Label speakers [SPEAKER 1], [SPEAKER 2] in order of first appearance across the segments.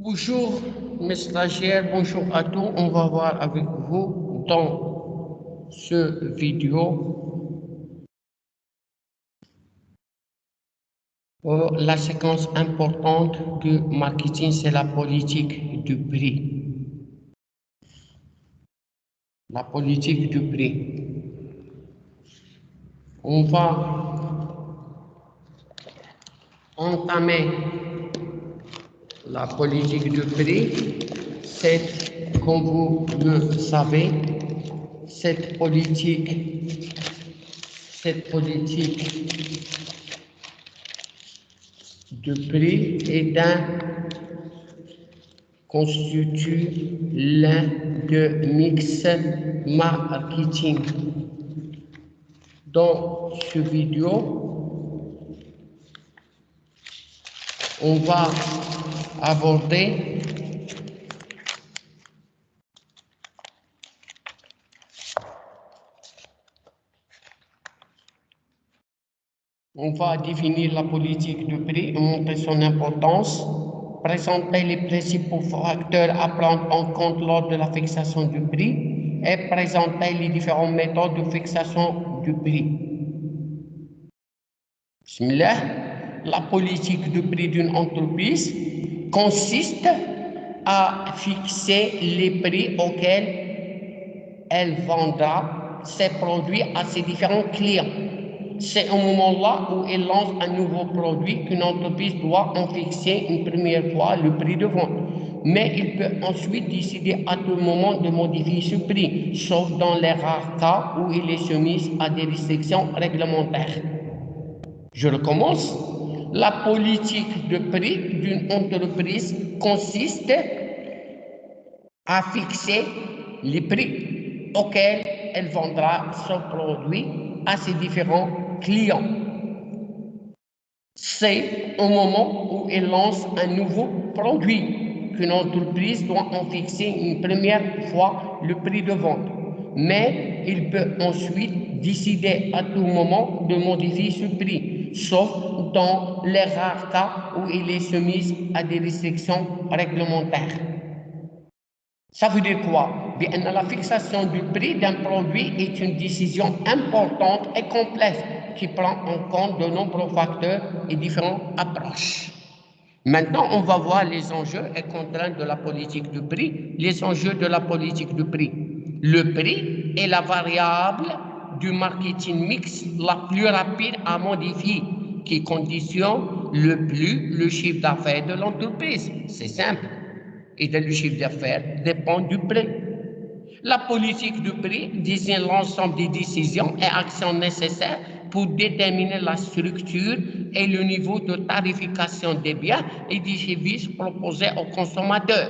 [SPEAKER 1] Bonjour mes stagiaires, bonjour à tous. On va voir avec vous dans ce vidéo la séquence importante du marketing, c'est la politique du prix. La politique du prix. On va entamer la politique du prix. C'est, comme vous le savez, cette politique de prix constitue l'un des mix marketing. Dans ce vidéo, on va aborder on va définir la politique du prix, montrer son importance, présenter les principaux facteurs à prendre en compte lors de la fixation du prix et présenter les différentes méthodes de fixation du prix. Bismillah. La politique du prix d'une entreprise consiste à fixer les prix auxquels elle vendra ses produits à ses différents clients. C'est au moment-là où elle lance un nouveau produit qu'une entreprise doit en fixer une première fois le prix de vente. Mais il peut ensuite décider à tout moment de modifier ce prix, sauf dans les rares cas où il est soumis à des restrictions réglementaires. Je recommence. La politique de prix d'une entreprise consiste à fixer les prix auxquels elle vendra son produit à ses différents clients. C'est au moment où elle lance un nouveau produit qu'une entreprise doit en fixer une première fois le prix de vente. Mais il peut ensuite décider à tout moment de modifier ce prix, sauf dans les rares cas où il est soumis à des restrictions réglementaires. Ça veut dire quoi? Bien, la fixation du prix d'un produit est une décision importante et complexe qui prend en compte de nombreux facteurs et différentes approches. Maintenant, on va voir les enjeux et contraintes de la politique du prix. Les enjeux de la politique du prix. Le prix est la variable du marketing mix la plus rapide à modifier, qui conditionne le plus le chiffre d'affaires de l'entreprise. C'est simple. Et le chiffre d'affaires dépend du prix. La politique du prix désigne l'ensemble des décisions et actions nécessaires pour déterminer la structure et le niveau de tarification des biens et des services proposés aux consommateurs.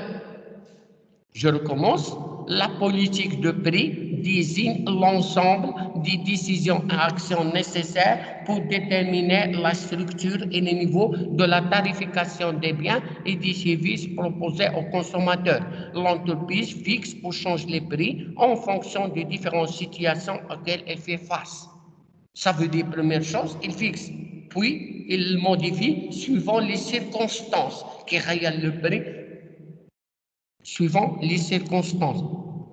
[SPEAKER 1] Je recommence. La politique de prix désigne l'ensemble des décisions et actions nécessaires pour déterminer la structure et le niveau de la tarification des biens et des services proposés aux consommateurs. L'entreprise fixe ou change les prix en fonction des différentes situations auxquelles elle fait face. Ça veut dire, première chose, il fixe, puis il modifie suivant les circonstances qui réalisent le prix suivant les circonstances.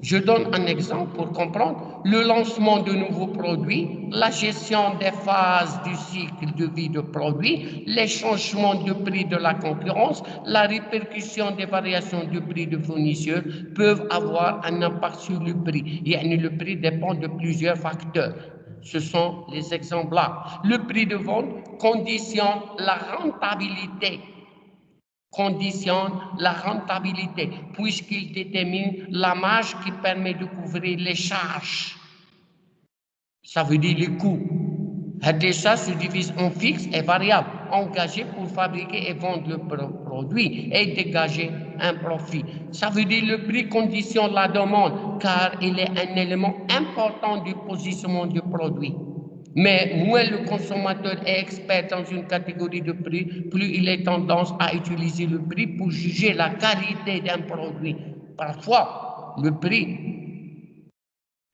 [SPEAKER 1] Je donne un exemple pour comprendre. Le lancement de nouveaux produits, la gestion des phases du cycle de vie de produits, les changements de prix de la concurrence, la répercussion des variations de prix de fournisseurs peuvent avoir un impact sur le prix. Et le prix dépend de plusieurs facteurs. Ce sont les exemples là. Le prix de vente conditionne la rentabilité puisqu'il détermine la marge qui permet de couvrir les charges. Ça veut dire les coûts. Les charges se divisent en fixes et variables, engagées pour fabriquer et vendre le produit et dégager un profit. Ça veut dire le prix conditionne la demande, car il est un élément important du positionnement du produit. Mais moins le consommateur est expert dans une catégorie de prix, plus il a tendance à utiliser le prix pour juger la qualité d'un produit. Parfois, le prix,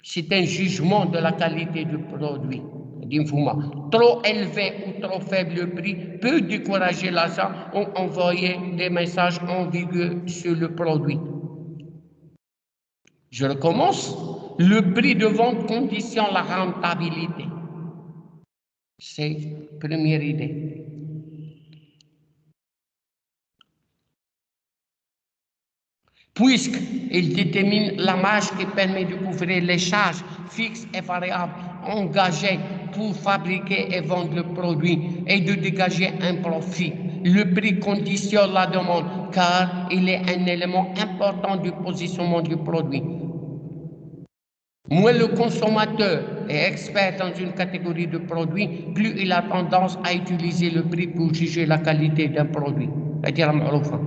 [SPEAKER 1] c'est un jugement de la qualité du produit. Trop élevé ou trop faible le prix peut décourager l'agent ou envoyer des messages ambigus sur le produit. Je recommence. Le prix de vente conditionne la rentabilité. C'est la première idée. Puisqu'il détermine la marge qui permet de couvrir les charges fixes et variables engagées pour fabriquer et vendre le produit et de dégager un profit. Le prix conditionne la demande car il est un élément important du positionnement du produit. Moins le consommateur est expert dans une catégorie de produits, plus il a tendance à utiliser le prix pour juger la qualité d'un produit. C'est-à-dire معروفة.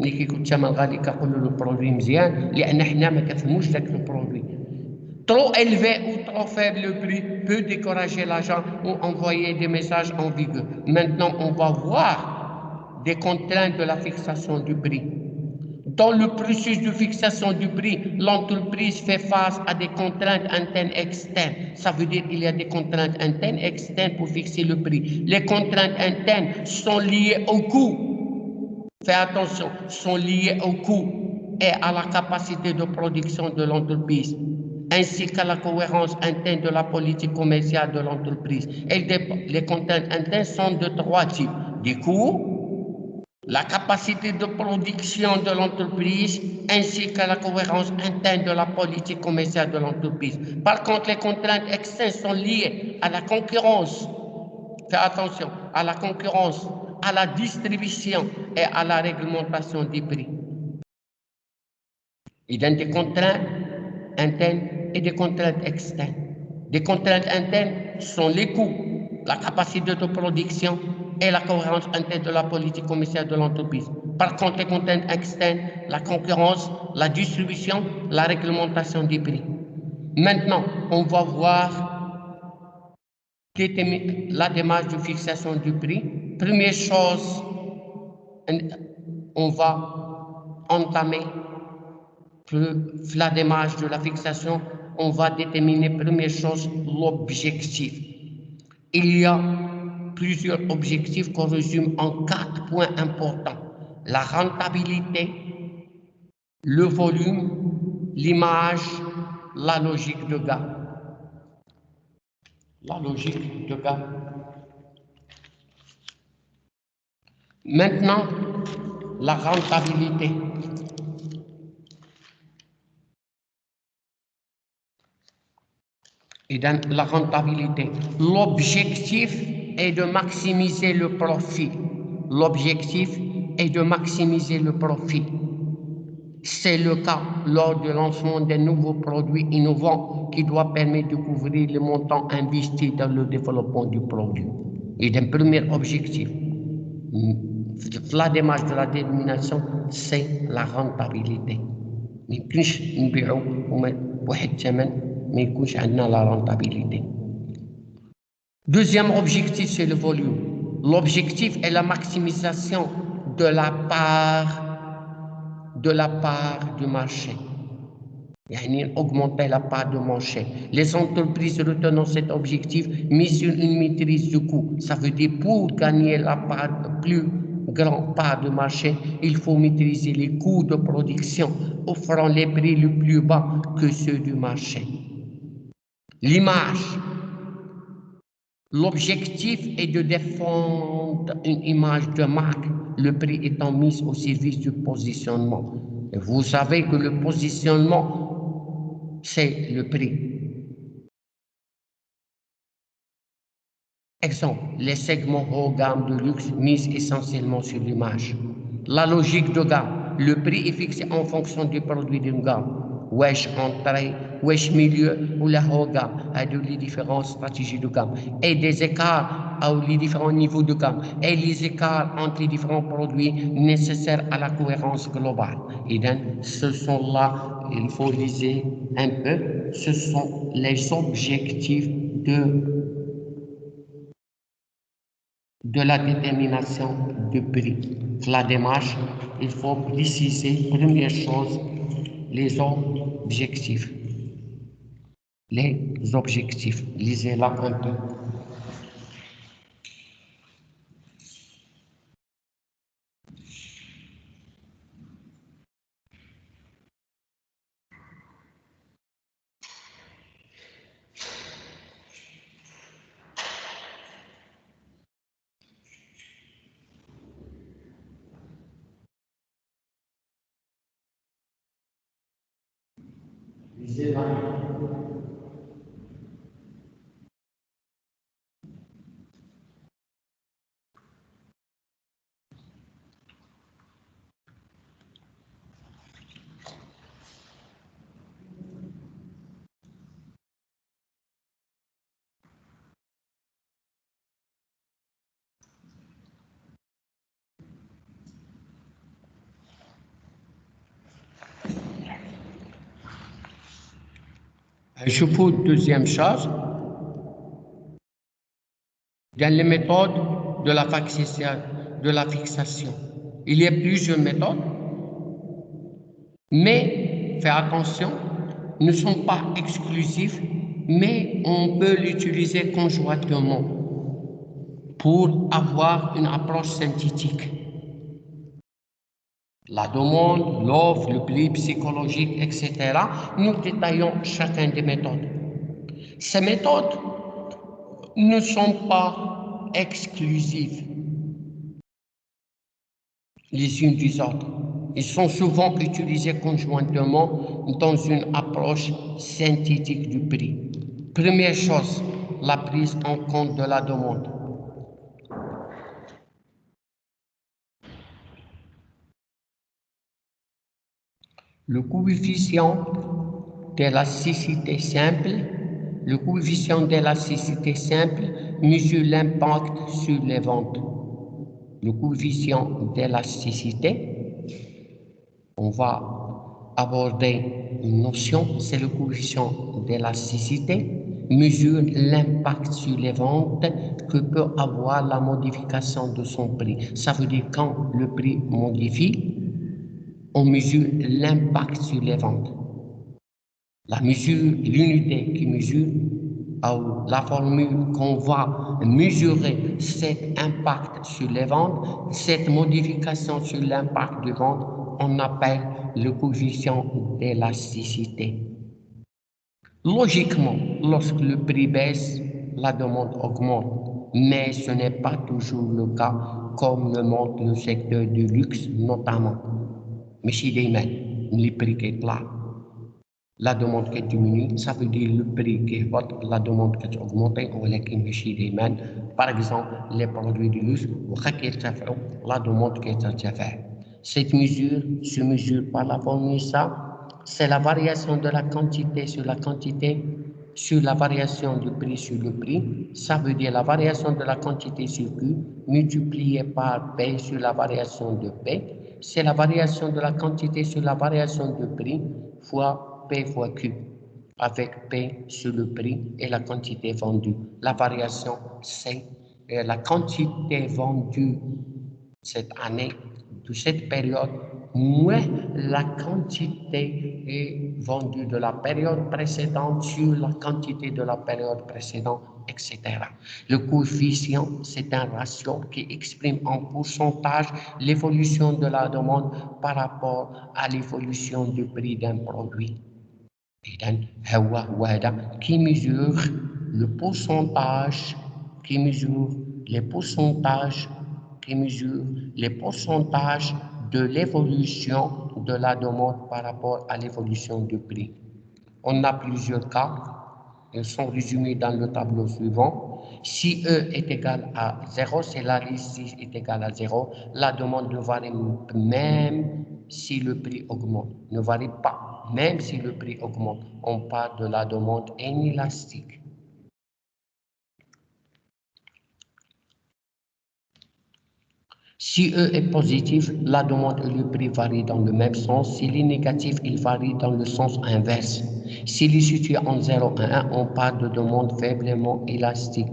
[SPEAKER 1] ملي كيكون الثمن غالي كنقولوا له البرودوي مزيان لأن حنا ما كنفهموش ذاك البرودوي. Trop élevé ou trop faible le prix peut décourager l'agent ou envoyer des messages ambigus. Maintenant, on va voir des contraintes de la fixation du prix. Dans le processus de fixation du prix, l'entreprise fait face à des contraintes internes et externes. Ça veut dire qu'il y a des contraintes internes et externes pour fixer le prix. Les contraintes internes sont liées au coût. Faites attention, sont liées au coût et à la capacité de production de l'entreprise, ainsi qu'à la cohérence interne de la politique commerciale de l'entreprise. Les contraintes internes sont de trois types. Des coûts, la capacité de production de l'entreprise, ainsi qu'à la cohérence interne de la politique commerciale de l'entreprise. Par contre, les contraintes externes sont liées à la concurrence. Faites attention, à la concurrence, à la distribution et à la réglementation des prix. Il y a des contraintes internes et des contraintes externes. Des contraintes internes sont les coûts, la capacité de production et la cohérence interne de la politique commerciale de l'entreprise. Par contre, les contraintes externes, la concurrence, la distribution, la réglementation des prix. Maintenant, on va voir la démarche de fixation du prix. Première chose, on va entamer la démarche de la fixation. On va déterminer, première chose, l'objectif. Il y a plusieurs objectifs qu'on résume en 4 points importants. La rentabilité, le volume, l'image, la logique de gamme. La logique de gamme. Maintenant, la rentabilité. Et dans la rentabilité, l'objectif est de maximiser le profit. L'objectif est de maximiser le profit. C'est le cas lors du lancement des nouveaux produits innovants qui doit permettre de couvrir le montant investi dans le développement du produit. Et un premier objectif, la démarche de la détermination, c'est la rentabilité. ما يمكنش نبيعوا بواحد الثمن ما يكونش عندنا la rentabilité. Deuxième objectif, c'est le volume. L'objectif est la maximisation de la part du marché. يعني augmenter la part du marché. Les entreprises retenant cet objectif misent sur une maîtrise du coût. Ça veut dire pour gagner la plus grande part du marché, il faut maîtriser les coûts de production, offrant les prix les plus bas que ceux du marché. L'image. L'objectif est de défendre une image de marque, le prix étant mis au service du positionnement. Et vous savez que le positionnement, c'est le prix. Exemple, les segments haut gamme de luxe misent essentiellement sur l'image. La logique de gamme, le prix est fixé en fonction du produit d'une gamme. Wesh entrée, wesh milieu ou la haut gamme, à les différentes stratégies de gamme. Et des écarts à les différents niveaux de gamme. Et les écarts entre les différents produits nécessaires à la cohérence globale. Et donc, ce sont là, il faut liser un peu, ce sont les objectifs de la détermination du prix. La démarche, il faut préciser, première chose, les objectifs. Les objectifs, lisez-la un peu. Je vous deuxième chose, dans les méthodes de la fixation, il y a plusieurs méthodes, mais faites attention, ne sont pas exclusifs, mais on peut l'utiliser conjointement pour avoir une approche synthétique. La demande, l'offre, le prix psychologique, etc. Nous détaillons chacun des méthodes. Ces méthodes ne sont pas exclusives les unes des autres. Ils sont souvent utilisés conjointement dans une approche synthétique du prix. Première chose, la prise en compte de la demande. Le coefficient d'élasticité simple, mesure l'impact sur les ventes. Le coefficient d'élasticité, on va aborder une notion, c'est le coefficient d'élasticité, mesure l'impact sur les ventes que peut avoir la modification de son prix. Ça veut dire quand le prix modifie, on mesure l'impact sur les ventes. L'unité qui mesure, ou la formule qu'on va mesurer cet impact sur les ventes, cette modification sur l'impact de vente, on appelle le coefficient d'élasticité. Logiquement, lorsque le prix baisse, la demande augmente, mais ce n'est pas toujours le cas, comme le montre le secteur du luxe notamment. Mais si les prix qui est plat, la demande qui diminue, ça veut dire le prix qui augmente, la demande qui augmente, par exemple, les produits de luxe, la demande qui est. Cette mesure se mesure par la formule ça, c'est la variation de la quantité sur la quantité sur la variation du prix sur le prix. Ça veut dire la variation de la quantité sur Q multipliée par P sur la variation de P. C'est la variation de la quantité sur la variation de prix fois P fois Q, avec P sur le prix et la quantité vendue. La variation, c'est la quantité vendue cette année, de cette période, moins la quantité vendue de la période précédente sur la quantité de la période précédente, etc. Le coefficient, c'est un ratio qui exprime en pourcentage l'évolution de la demande par rapport à l'évolution du prix d'un produit. Qui mesure le pourcentage, qui mesure les pourcentages de l'évolution de la demande par rapport à l'évolution du prix. On a plusieurs cas, ils sont résumés dans le tableau suivant. Si E est égal à 0, c'est la liste est égale à 0, la demande ne varie même si le prix augmente, ne varie pas, même si le prix augmente. On parle de la demande inélastique. Si E est positif, la demande et le prix varient dans le même sens. S'il est négatif, il varie dans le sens inverse. S'il est situé en 0 et 1, on parle de demande faiblement élastique.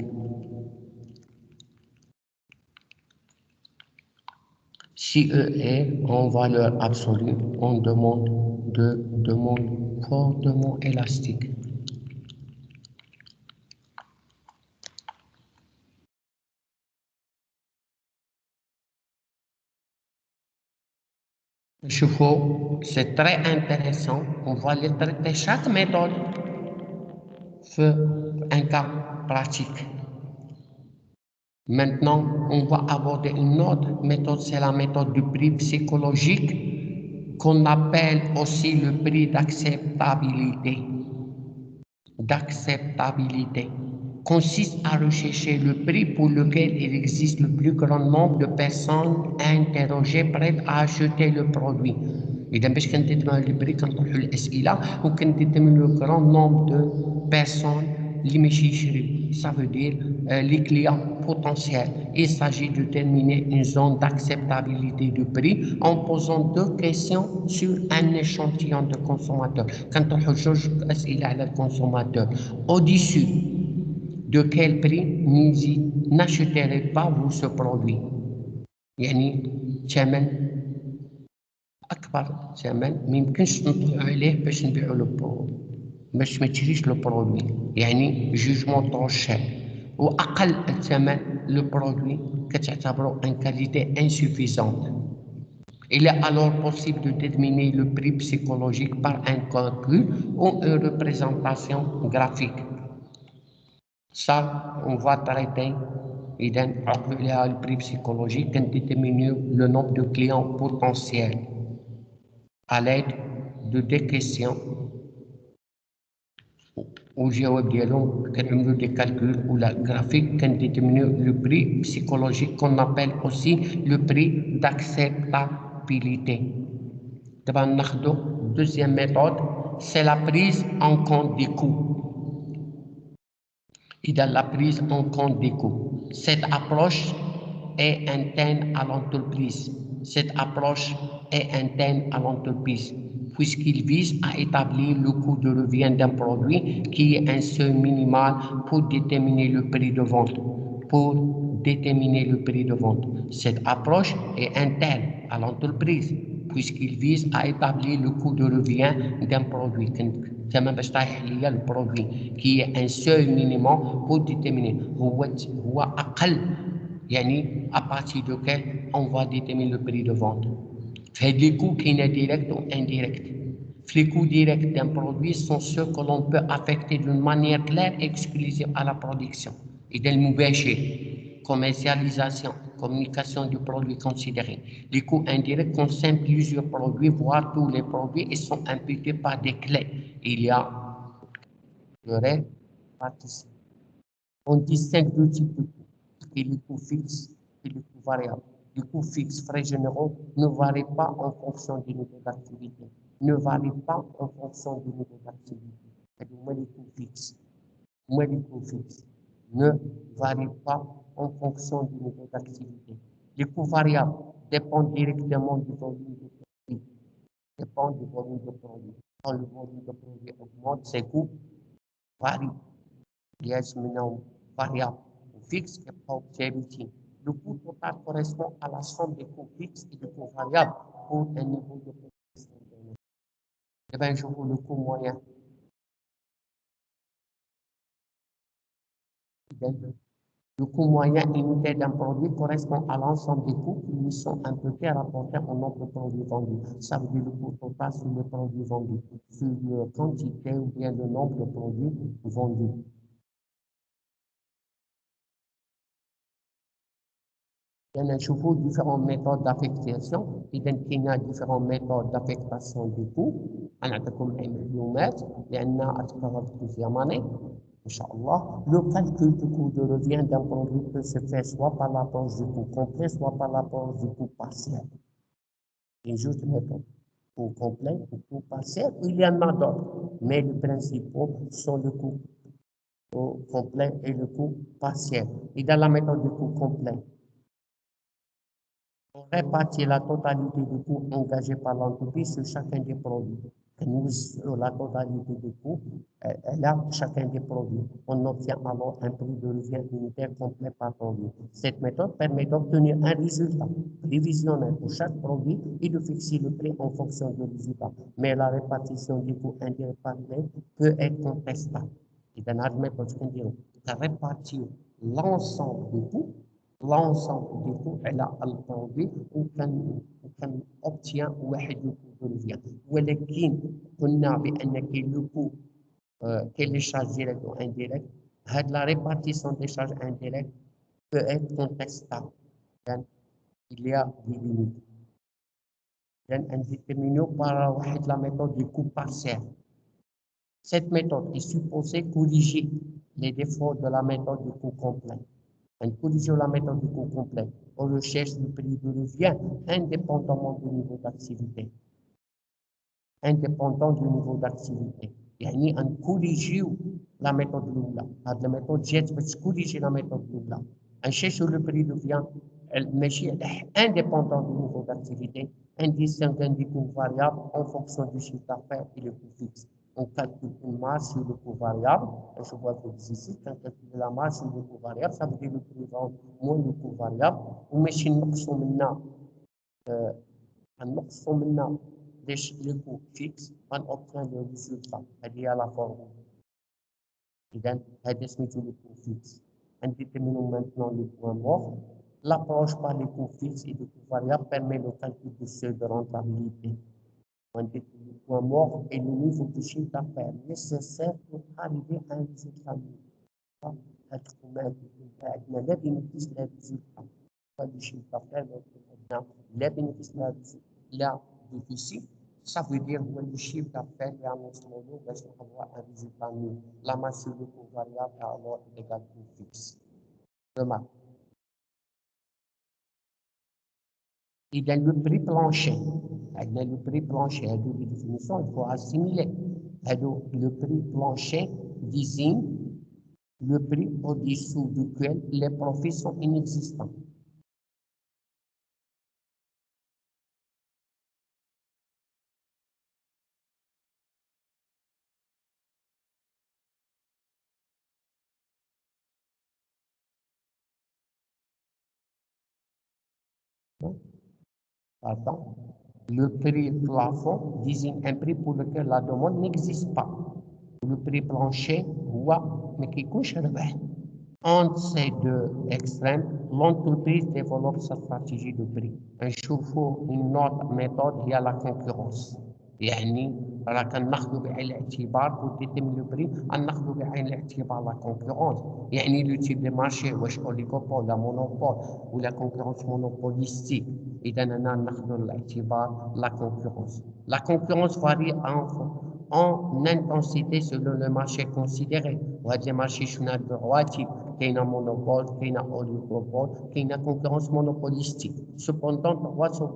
[SPEAKER 1] Si E est en valeur absolue, on demande de demande fortement élastique. C'est très intéressant. On va les traiter. Chaque méthode fait un cas pratique. Maintenant, on va aborder une autre méthode, c'est la méthode du prix psychologique. qu'on appelle aussi le prix d'acceptabilité. Consiste à rechercher le prix pour lequel il existe le plus grand nombre de personnes interrogées prêtes à acheter le produit. إذا باش كنتمنوا البري كنطرحوا الأسئلة وكنتمنوا le grand nombre de personnes اللي ماشي يشريو. Ça veut dire les clients potentiels. Il s'agit de déterminer une zone d'acceptabilité du prix en posant deux questions sur un échantillon de consommateurs. كنطرحوا جوج أسئلة على الكونسوماتور. Au-dessus de quel prix n'achèterez pas vous ce produit؟ يعني ثمن أكبر ثمن ما يمكنش نطلعوا عليه باش نبيعوا لو برودوي، باش ما تشريش لو برودوي، يعني جوجمون طرو شير. وأقل الثمن لو برودوي كتعتبرو ان كاليتي انسوفيزونت. Il est alors possible de déterminer le prix psychologique par un calcul ou une représentation graphique. Ça, on va traiter. إذا عقلوا عليها البري psychologique كنديتيرمينيو le nombre de clients potentiels à l'aide de des questions والجواب ديالهم كنعملوا des calculs ou la graphique كنديتيرمينيو le prix psychologique qu'on appelle aussi le prix d'acceptabilité. دابا ناخذوا deuxième méthode, c'est la prise en compte des coûts. إذا la prise en compte des coûts. Cette approche est interne à l'entreprise. Cette approche est interne à l'entreprise puisqu'il vise à établir le coût de revient d'un produit qui est un seuil minimal pour déterminer le prix de vente. Cette approche est interne à l'entreprise puisqu'il vise à établir le coût de revient d'un produit. تمام باش طايح ليا البرودوي كي ان سوي مينيموم بور ديتيرميني هو اقل يعني ابارتي دو كيل اون فا ديتيرميني لو بري دو فونت. في هاد لي كو كاينه ديريكت و انديريكت. في لي كو ديريكت دان برودوي سون سو كو لون بو افيكتي دون مانيير كلير اكسكلوزيف à la production. اذا المباشر commercialisation, communication du produit considéré. Les coûts indirects concernent plusieurs produits, voire tous les produits, et sont imputés par des clés. Il y a le répartition. On distingue deux types de coûts, et les coûts fixes et les coûts variables. Les coûts fixes, frais généraux, ne varient pas en fonction du niveau d'activité. Ne varient pas en fonction du niveau d'activité. Moi, les coûts fixes. Ne varient pas en fonction du niveau d'activité. Les coûts variables dépendent directement du volume de produit. Quand le volume de produit augmente, ces coûts varient. Yes, منهم variable ou fixe qui est. Le coût total correspond à la somme des coûts fixes et des coûts variables pour un niveau de production donné. Eh bien, je vous le coût moyen. Le coût moyen unitaire d'un produit correspond à l'ensemble des coûts qui lui sont imputés à rapporter au nombre de produits vendus. Ça veut dire le coût total sur les produits vendus, sur la quantité ou bien le nombre de produits vendus. نشوفوا différentes méthodes d'affectation. إذا كاين différentes méthodes d'affectation du coût. غنعطيكم معلومات لأن أتكرر في دوزيام أني إن شاء الله. Le calcul du coût de revient d'un produit peut se faire soit par l'approche du coût complet, soit par l'approche du coût partiel. Une juste méthode. Coût complet ou coût partiel, il y en a d'autres, mais les principaux sont le coût complet et le coût partiel. Et dans la méthode du coût complet, on répartit la totalité du coût engagé par l'entreprise sur chacun des produits. Sur la totalité du coût, là, chacun des produits. On obtient alors un prix de revient unitaire complet par produit. Cette méthode permet d'obtenir un résultat prévisionnel pour chaque produit et de fixer le prix en fonction du résultat. Mais la répartition du coût indirect par peut être contestable. Et dans la méthode, de répartir l'ensemble du coût على البرودوي وكان اوبتيان واحد لو كو دو ريفيان. ولكن قلنا بان كاين لو كو كاين لي شارج ديريكت و انديريكت. هاد لا ريبارتيسيون دي شارج انديريكت peut être contestable. il y a des limites. indéterminé par la méthode du coût partiel. Cette méthode est supposée corriger les défauts de la méthode du coût complet. En corrigeant la méthode du coût complet, on recherche le prix de revient indépendamment du niveau d'activité. Indépendant du niveau d'activité. يعني نكوريجيو la méthode الأولى. هذه الميثود جات باش تكوريجي la méthode الأولى. نشيشو le prix de revient ماشي indépendant du niveau d'activité, indistinguant du coût variable en fonction du chiffre d'affaires et le coût fixe. On calcule une marge sur le coût variable. Et je vois que ici, quand on calcule la marge sur le coût variable, ça veut dire le prix vente moins le coût variable. وماشي نقصوا منها نقصوا منها le coût fixe, on obtient le résultat. هذه هي la formule. إذا هذا سميتو le coût fixe. Déterminons maintenant le point mort. L'approche par les coûts fixes et les coûts variables permet le calcul du seuil de rentabilité. On détermine le point mort et le niveau de chiffre d'affaires nécessaire pour arriver à un résultat. لا bénéfice لا résultat. Pas du chiffre d'affaires, لا bénéfice لا déficit. Ça veut dire que le chiffre d'affaires est annoncé va avoir un résultat nul. La masse sur le coût variable est alors égale au coût fixe. Remarque. إذا le prix plancher, le prix plancher, هذه définition, il faut assimiler. Le prix plancher désigne le prix au-dessous duquel les profits sont inexistants. Attends. Le prix plafond désigne un prix pour lequel la demande n'existe pas. Le prix plancher, mais qui couche entre ces deux extrêmes, l'entreprise développe sa stratégie de prix. une autre méthode هي la concurrence. يعني راه كناخذوا بعين الاعتبار pour déterminer le prix ناخذوا بعين الاعتبار la concurrence. يعني le type de marché واش oligopole ولا monopole ولا concurrence monopolistique. إذا هنا ناخذوا الاعتبار la concurrence. La concurrence varie en intensité selon le marché considéré. وهذا المارشي شنو عنده رواتب كاين monopole كاين oligopole كاين concurrence monopolistique. Cependant trois sont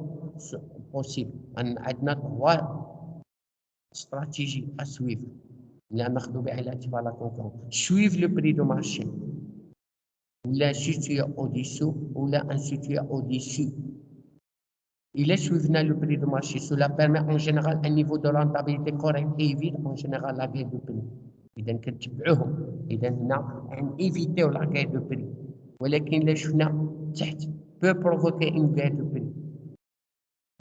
[SPEAKER 1] possibles. عندنا trois stratégies à suivre. اللي ناخذوا بعين الاعتبار la concurrence. Suivre le prix de marché ولا situé au-dessous ولا un situé au-dessus. Il est suivant le prix de marché. Cela permet en général un niveau de rentabilité correct et évite en général la guerre de prix. إذا كنتبعوهم إذا هنا éviter la guerre de prix. ولكن اللي شفنا تحت peut provoquer une guerre de prix.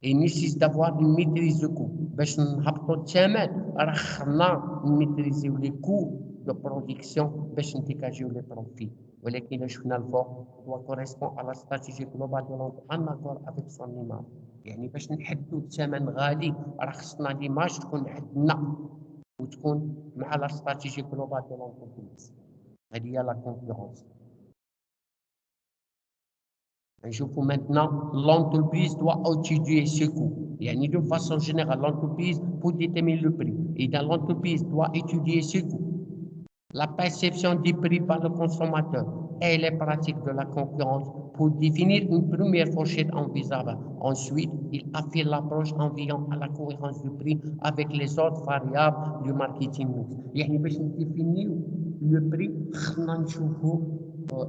[SPEAKER 1] Et nécessite d'avoir une maîtrise de coût. باش نهبطوا الثمن راه خصنا نميتريزيو les coûts de production باش نتيكاجيو les profits. ولكن اللي شفنا الفوق doit correspond à la stratégie globale de l'entreprise en accord avec son image. يعني باش نحددوا الثمن غالي راه خصنا ليماج تكون عندنا وتكون مع لا استراتيجي جلوبال دو لونتربريز. هذه هي لا كونكورونس. نشوفوا maintenant l'entreprise doit étudier ses coûts. يعني de façon générale l'entreprise pour déterminer le prix. Et dans l'entreprise doit étudier ses coûts. La perception du prix par le consommateur et les pratiques de la concurrence pour définir une première fourchette envisageable. Ensuite, il affirme l'approche en veillant à la cohérence du prix avec les autres variables du marketing mix. يعني باش نديفينيو le prix خصنا نشوفوا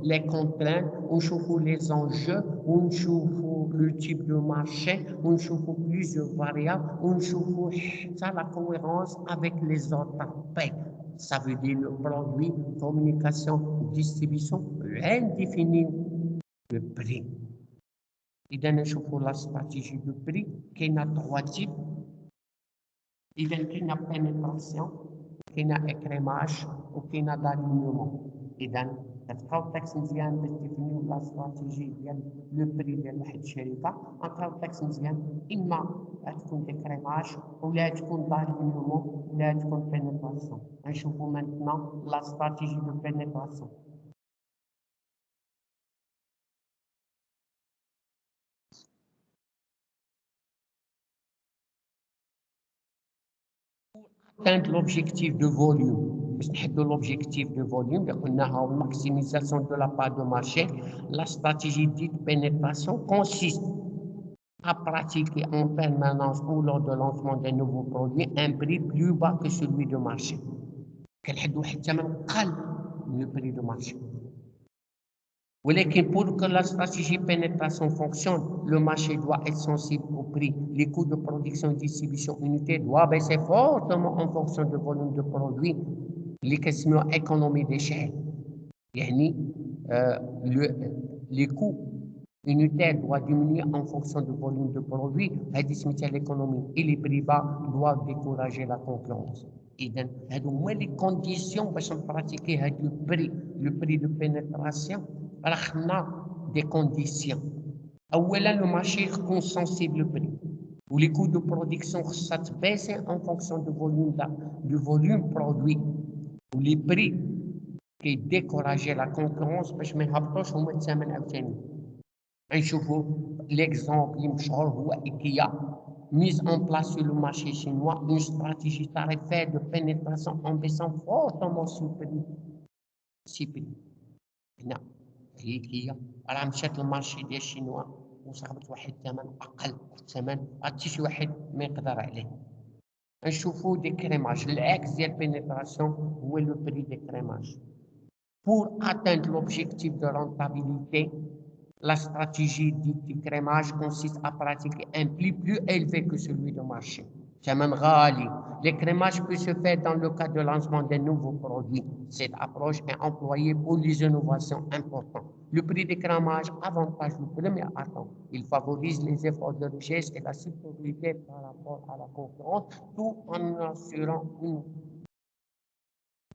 [SPEAKER 1] les contraintes, ونشوفوا les enjeux, ونشوفوا le type de marché, ونشوفوا plusieurs variables, ونشوفوا حتى la cohérence avec les autres aspects. Ça veut dire le produit, communication, distribution, indéfini le prix. إذا نشوفوا la stratégie de prix كاينة trois types. إذا كاينة pénétration, كاينة écrémage وكاينة d'alignement. إذا كتلقاو التكست مزيان باش تديفينيو لا استراتيجي ديال لو بري ديال واحد الشركة. غنلقاو التكست مزيان إما تكون écrémage ولا تكون d'alignement ولا تكون pénétration. نشوفوا maintenant la stratégie de pénétration. atteindre l'objectif de volume. L'objectif de volume, la maximisation de la part de marché, la stratégie dite pénétration consiste à pratiquer en permanence ou lors de lancement des nouveaux produits un prix plus bas que celui de marché. كنحدوا واحد الثمن قل من le prix de marché. ولكن pour que la stratégie pénétration fonctionne, le marché doit être sensible au prix. Les coûts de production et distribution unité doivent baisser fortement en fonction du volume de produits. Les questions économie d'échelle. يعني les coûts unitaires doivent diminuer en fonction du volume de produits. هذه سميتها l'économie. Et les prix bas doivent décourager la concurrence. إذا هادو هما لي كونديسيون باش نبراتيكي هاد لو بري دو بينيتراسيون. راه خدنا دي كونديسيون. اولا لو مارشي يكون سونسيبل بري ولي كو دو برودكسيون خصها تبيسي ان فونكسيون دو فوليوم برودوي ولي بري كيديكوراجي لا كونكورونس باش ما يهبطوش هما الثمن عاوتاني. نشوفوا ليكزومبل اللي مشهور هو ايكيا. Mise en place sur le marché chinois une stratégie tarifaire de pénétration en baissant fortement ce prix. هنا هي راه مشات للمارشي ديال الشينوا وصاحبت واحد الثمن اقل الثمن حتى شي واحد ما يقدر عليه. نشوفوا دي كريماج الاكس ديال بينيتراسيون هو لو بري دي كريماج. Pour atteindre l'objectif de rentabilité, la stratégie dite du crémage consiste à pratiquer un prix plus élevé que celui de marché. Le crémage peut se faire dans le cadre de lancement de nouveaux produits. Cette approche est employée pour les innovations importantes. Le prix de crémage avantage le premier atteint. Il favorise les efforts de recherche et la supériorité par rapport à la concurrence, tout en assurant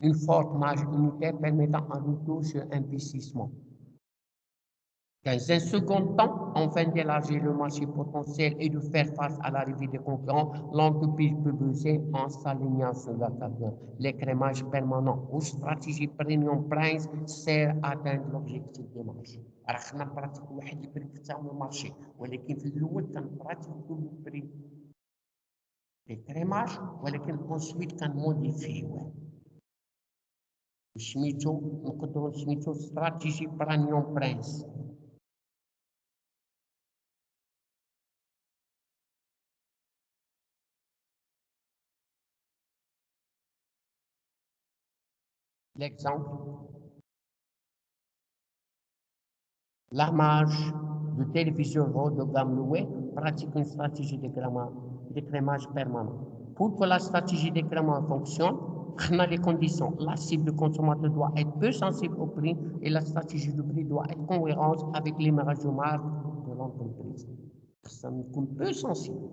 [SPEAKER 1] une forte marge unitaire permettant un retour sur investissement. Dans un second temps, afin d'élargir le marché potentiel et de faire face à l'arrivée des concurrents, l'entreprise peut booster en s'alignant sur la table. L'écrémage permanent ou stratégie premium price sert à atteindre l'objectif de marché. راه خلينا نبراتيكو واحد البري كتاعو المارشي ولكن في الاول كنبراتيكو البري l'écrémage ولكن ensuite كنموديفيوه سميتو نقدروا سميتو استراتيجي برانيوم برانس. L'exemple, la marge de télévision haut de gamme louée pratique une stratégie d'écrémage permanent. Pour que la stratégie d'écrémage fonctionne, on a les conditions. La cible du consommateur doit être peu sensible au prix et la stratégie du prix doit être cohérente avec l'image de marque de l'entreprise. Ça me coûte peu sensible.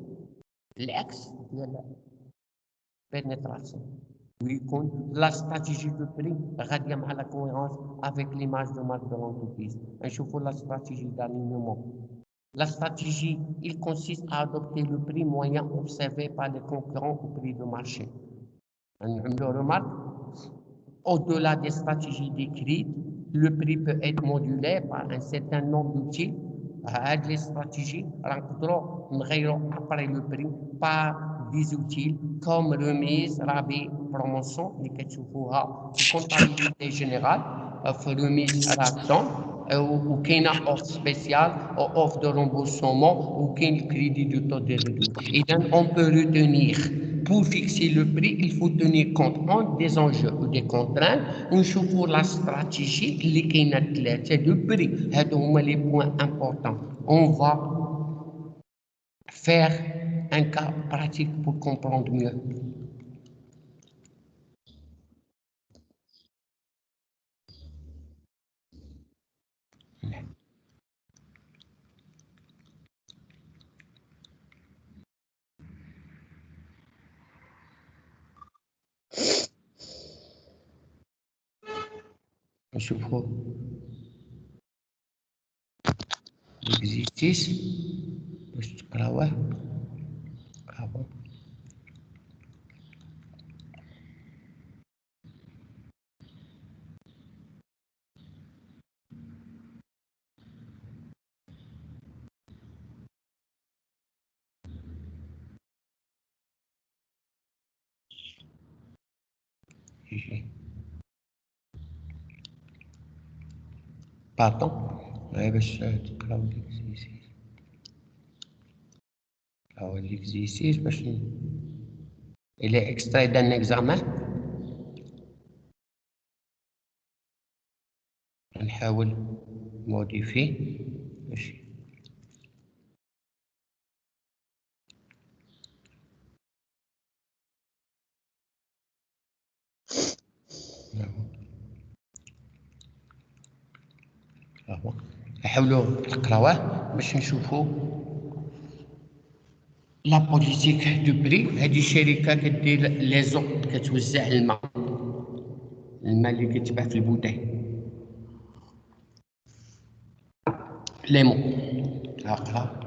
[SPEAKER 1] L'ex de la pénétration. La stratégie de prix radiée à la cohérence avec l'image de marque de l'entreprise. نشوفوا la stratégie d'alignement. La stratégie, il consiste à adopter le prix moyen observé par les concurrents au prix de marché. On remarque, au-delà des stratégies décrites, le prix peut être modulé par un certain nombre d'outils. Les stratégies, après le prix par des outils comme remise, rabais, promotion, comptabilité générale, remise réaction, ou qu'il offre spéciale, offre de remboursement, ou qu'il crédit de taux de réduction. Et donc, on peut retenir, pour fixer le prix, il faut tenir compte des enjeux ou des contraintes. Pour la stratégie, c'est le prix. C'est les points importants. On va faire un cas pratique pour comprendre mieux. نشوفوا l'exercice باش تقراوه. يجي باطون باش تقراو ليكزيسيس. هاو ليكزيسيس باش il est extrait d'un examen. نحاول موديفي ماشي هاهو. نحاولوا تقراوه باش نشوفوا لا بوليتيك دو بري. هذه الشركه كدير لي زوط، كتوزع الماء اللي كيتباع في البوتاي. ليمون اقرا.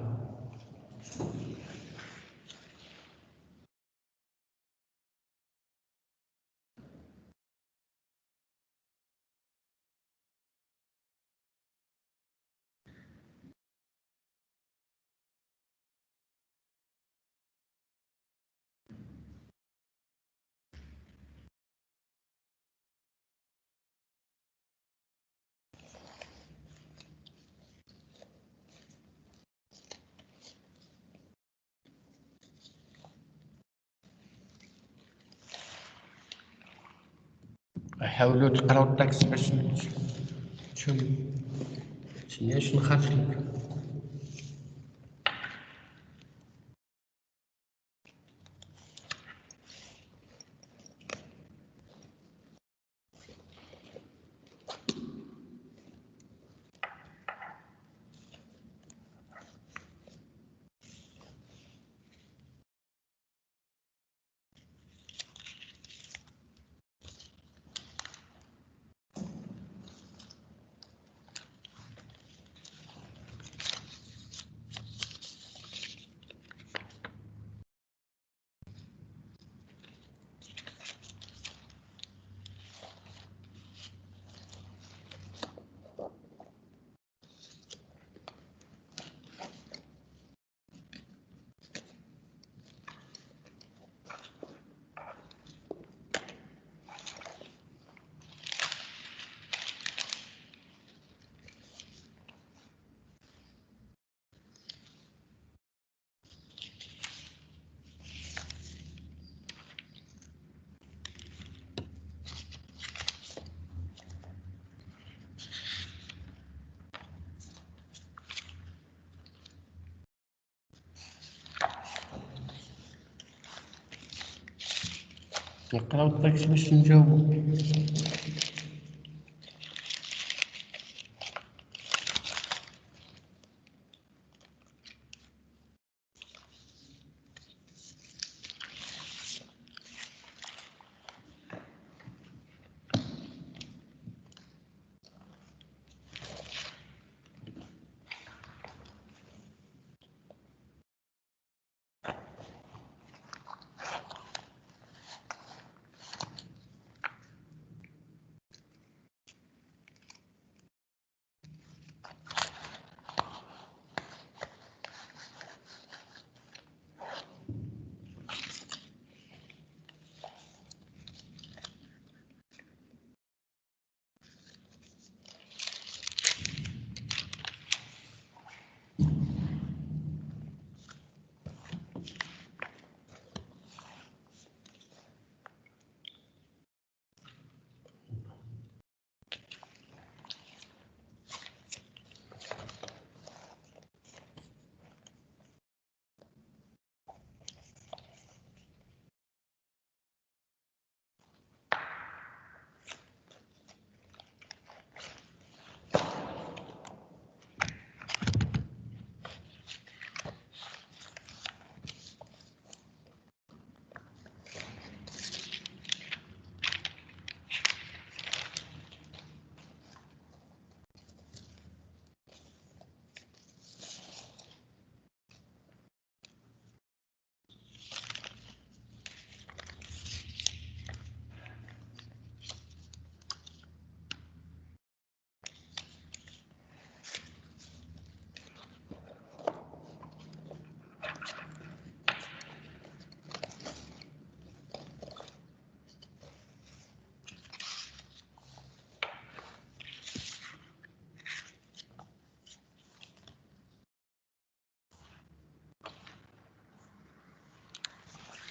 [SPEAKER 1] حاولوا تقراو التكست باش تسناش نخرج لك. نقراو التكست باش نجاوبو.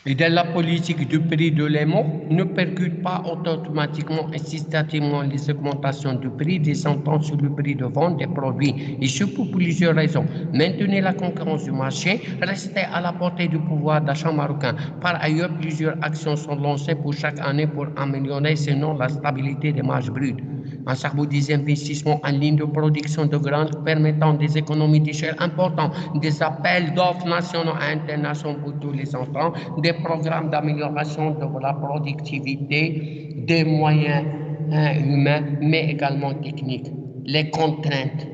[SPEAKER 1] Et dans la politique du prix de l'aimant ne percute pas automatiquement et systématiquement les augmentations du prix descendant sur le prix de vente des produits, et ce pour plusieurs raisons. Maintenir la concurrence du marché, rester à la portée du pouvoir d'achat marocain. Par ailleurs, plusieurs actions sont lancées pour chaque année pour améliorer sinon la stabilité des marges brutes. Un cerveau des investissements en ligne de production de graines permettant des économies d'échelle importantes, des appels d'offres nationaux et internationaux pour tous les entrants, des programmes d'amélioration de la productivité, des moyens humains, mais également techniques. Les contraintes.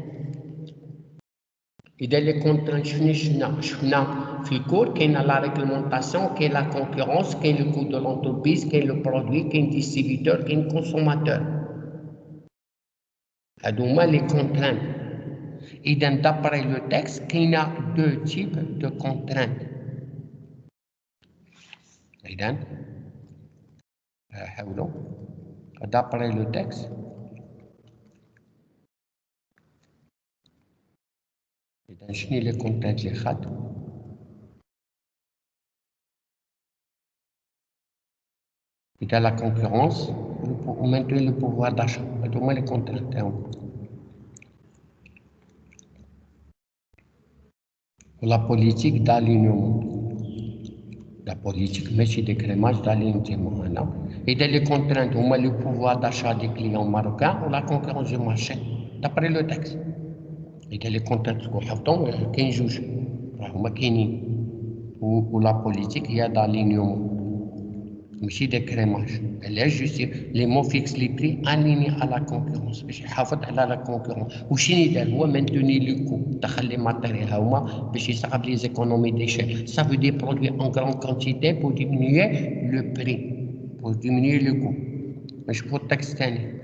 [SPEAKER 1] إذا les contraintes شفنا في الكور كاين la réglementation, كاين la concurrence, كاين le coût de l'entreprise, كاين le produit, كاين distributeur, كاين consommateur. هادو هما les contraintes. إذا d'après le texte كاين deux types de contraintes. إذا حاولوا d'après le texte إذا شنو les contraintes اللي خدوا إذا la concurrence ou maintenir le pouvoir d'achat. هادو هما les contraintes. La politique d'alignement. La politique, mais c'est des crémages d'alignement. Et dans les contraintes, on met le pouvoir d'achat des clients marocains ou la concurrence du marché, d'après le texte. Et dans les contraintes, qu'on juge, ou la politique, il y a d'alignement. Mais c'est des crémages. Elle est juste les mots fixent les prix alignés à la concurrence. باش يحافظ على la concurrence. وشنو يدير هو maintenir le coût. دخل les matériels هما باش يصعب les économies d'échelle. Ça veut dire produire en grande quantité pour diminuer le prix, pour diminuer le coût. مش pour texte ثاني.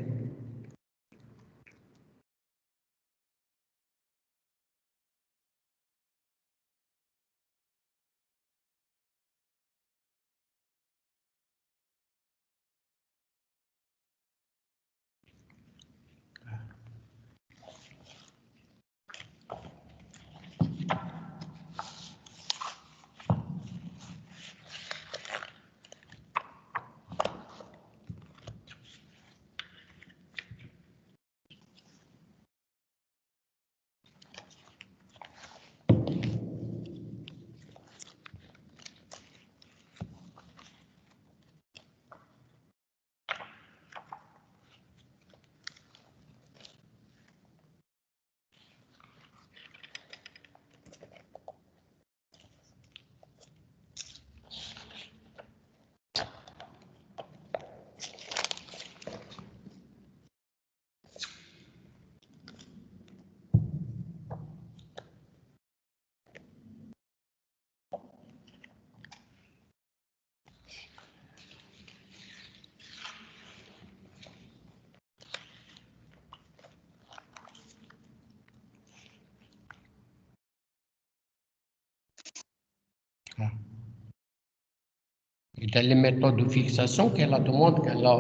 [SPEAKER 1] Et dans les méthodes de fixation qu'elle a demandé, qu'elle a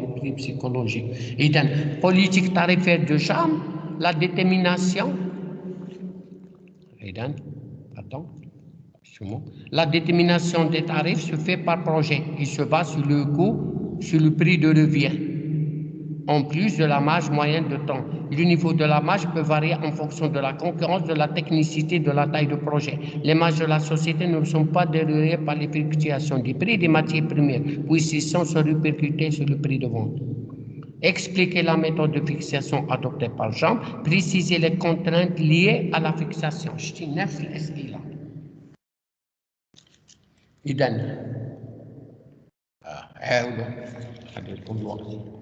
[SPEAKER 1] le prix psychologique. Et dans la politique tarifaire de charme, la détermination. Et dans, pardon, la détermination des tarifs se fait par projet. Il se base sur le coût, sur le prix de revient, en plus de la marge moyenne de temps. Le niveau de la marge peut varier en fonction de la concurrence, de la technicité, de la taille du projet. Les marges de la société ne sont pas dérivées par les fluctuations des prix des matières premières, puisqu'ils sont répercutés sur le prix de vente. Expliquer la méthode de fixation adoptée par Jean, préciser les contraintes liées à la fixation. إذن حاولوا خليكم الوقت.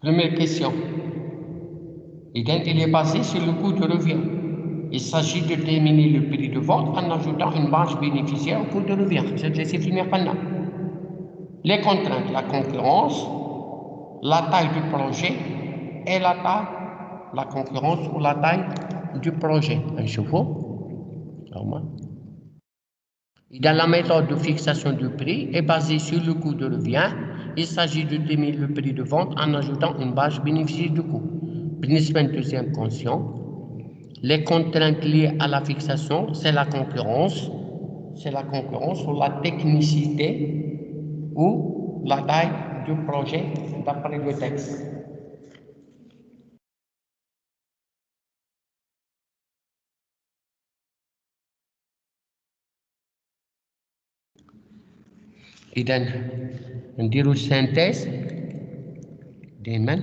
[SPEAKER 1] Première question. Il est basé sur le coût de revient. Il s'agit de déterminer le prix de vente en ajoutant une marge bénéficiaire au coût de revient. Les contraintes, la concurrence, la taille du projet et la concurrence ou la taille du projet. Un chevaux, normal. Dans la méthode de fixation du prix est basée sur le coût de revient. Il s'agit de déterminer le prix de vente en ajoutant une marge bénéficiaire du coût. Principe deuxième conscient. Les contraintes liées à la fixation, c'est la concurrence ou la technicité ou la taille du projet d'après le texte. إذن نديرو synthèse دائما.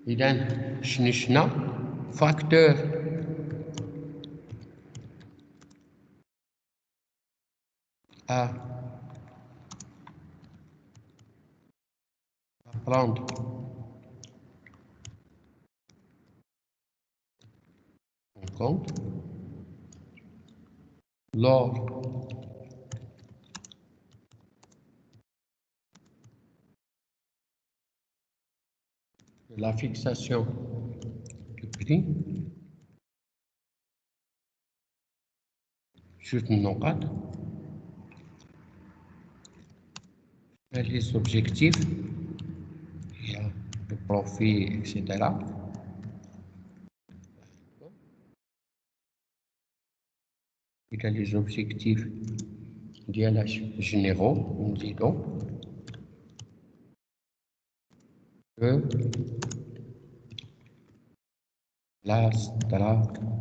[SPEAKER 1] إذن شنو facteur à prendre en compte lors de la fixation du prix sur nos cadres, les objectifs, il y a le profit, etc. Il y a les objectifs généraux, nous disons que la stratégie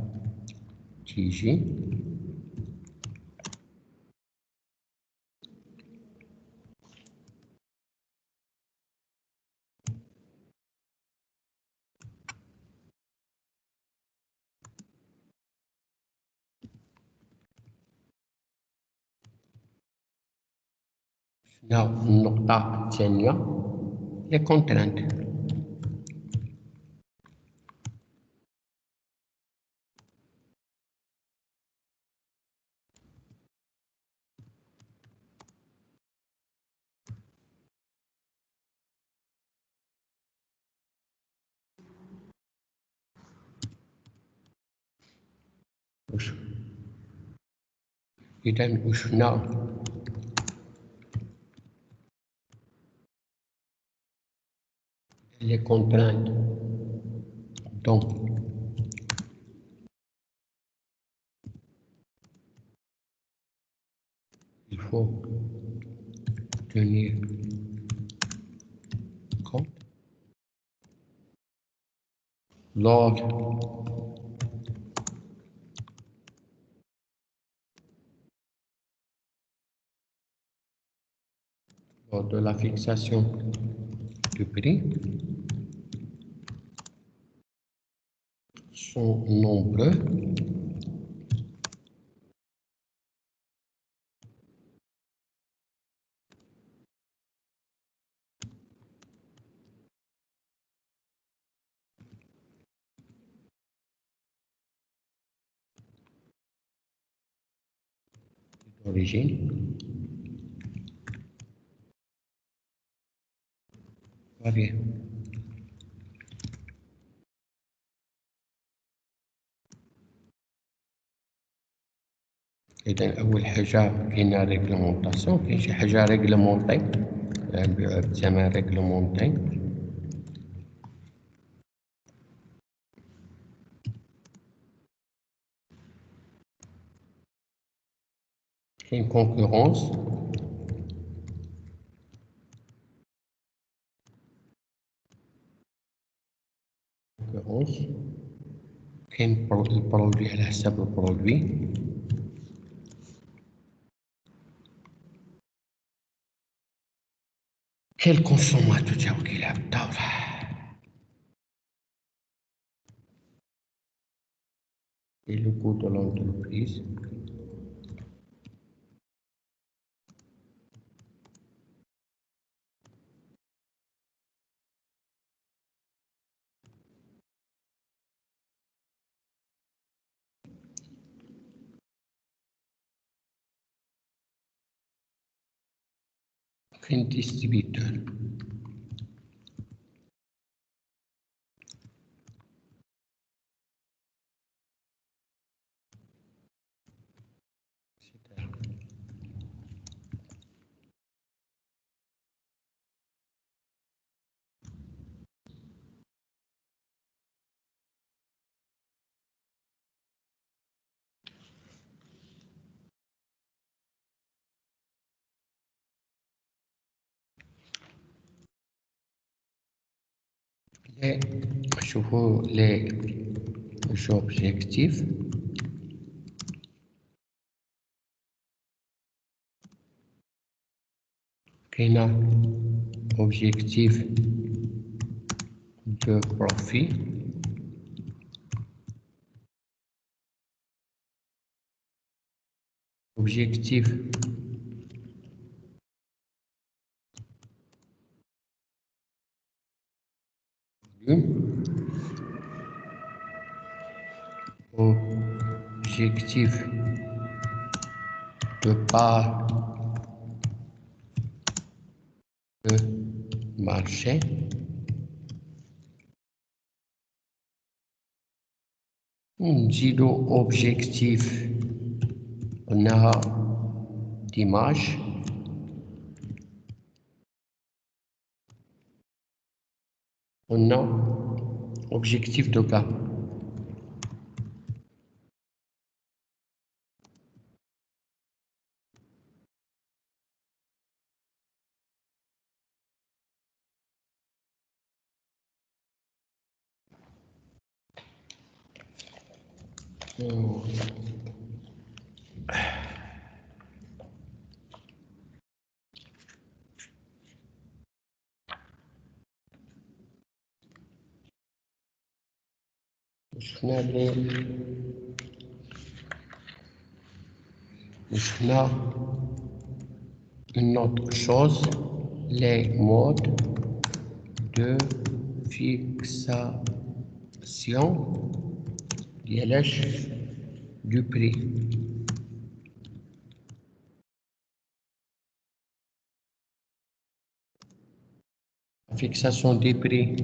[SPEAKER 1] نقطة ثانية les contraintes. إذا وشفنا les contraintes. Donc, il faut tenir compte lors de la fixation du prix sont nombreux d'origine variée. إذا أول حاجة كاينة ريغلومونطاسيون، كاين شي حاجة ريغلومونطي نبيعوها بثمن ريغلومونطي. كاين كونكورونس، كاين البرودوي على حساب البرودوي. كاين الكونسوماتور تا هو كيلعب الدور. Et le coût de l'entreprise print distributeur. شوفوا les objectifs. كاينة objectif de profit, objectif objectif de part de marché, نزيدو objectif قلناها d'image, قلنا objectif de gamme. شفنا une autre chose, les modes de fixation du prix. Fixation des prix.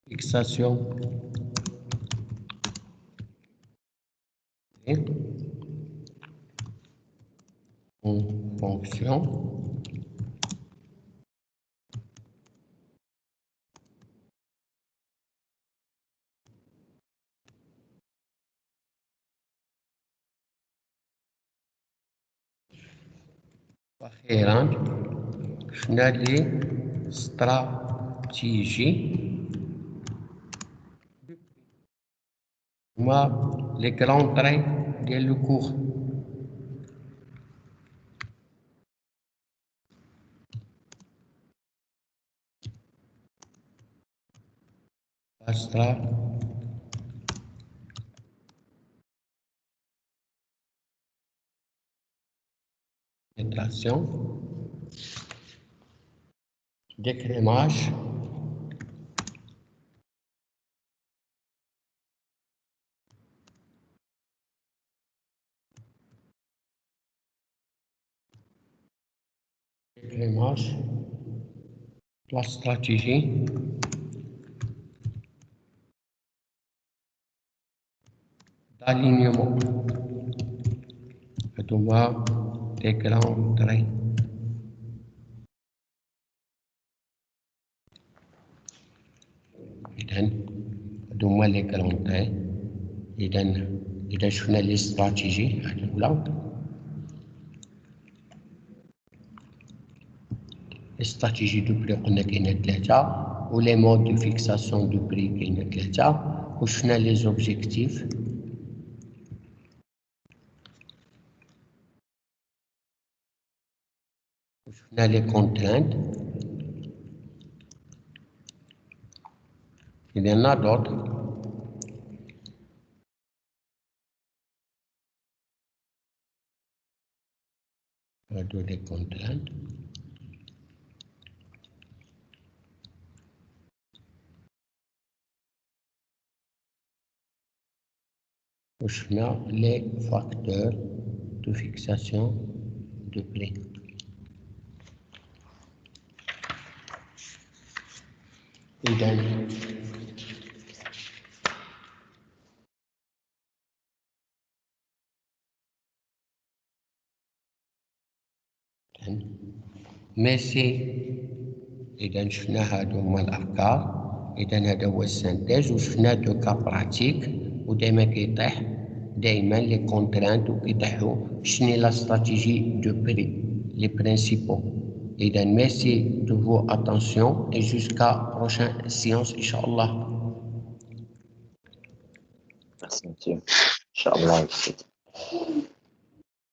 [SPEAKER 1] Fixation en fonction أخيرا شفنا لي استراتيجي هما لي كرون تري ديال لو كور. Filtration, décrémage, la stratégie, d'alignement, هادوما des grands traits. إذن هما لي كالونتي. إذا شفنا لي استراتيجي الأولى، الاستراتيجي دو بري قلنا كاينة 3، و لي مود دو فيكساسيون دو بري كاينة 3، وشفنا لي زوبجيكتيف، وشفنا لي كونترانت. Il y en a d'autres. Des contraintes. وشفنا les facteurs de fixation de prix. ماشي إذا شفنا هادو هما الأفكار. إذا هذا هو السانتيز، وشفنا دو كا براتيك، ودايما كيطيح دايما لي كونترانت وكيطيحو شني لا استراتيجي دو بري لي برينسيبو. إذا ميرسي دو فو اتونسيون et jusqu'à prochaine séance إن شاء الله.
[SPEAKER 2] Merci monsieur. Inch'Allah.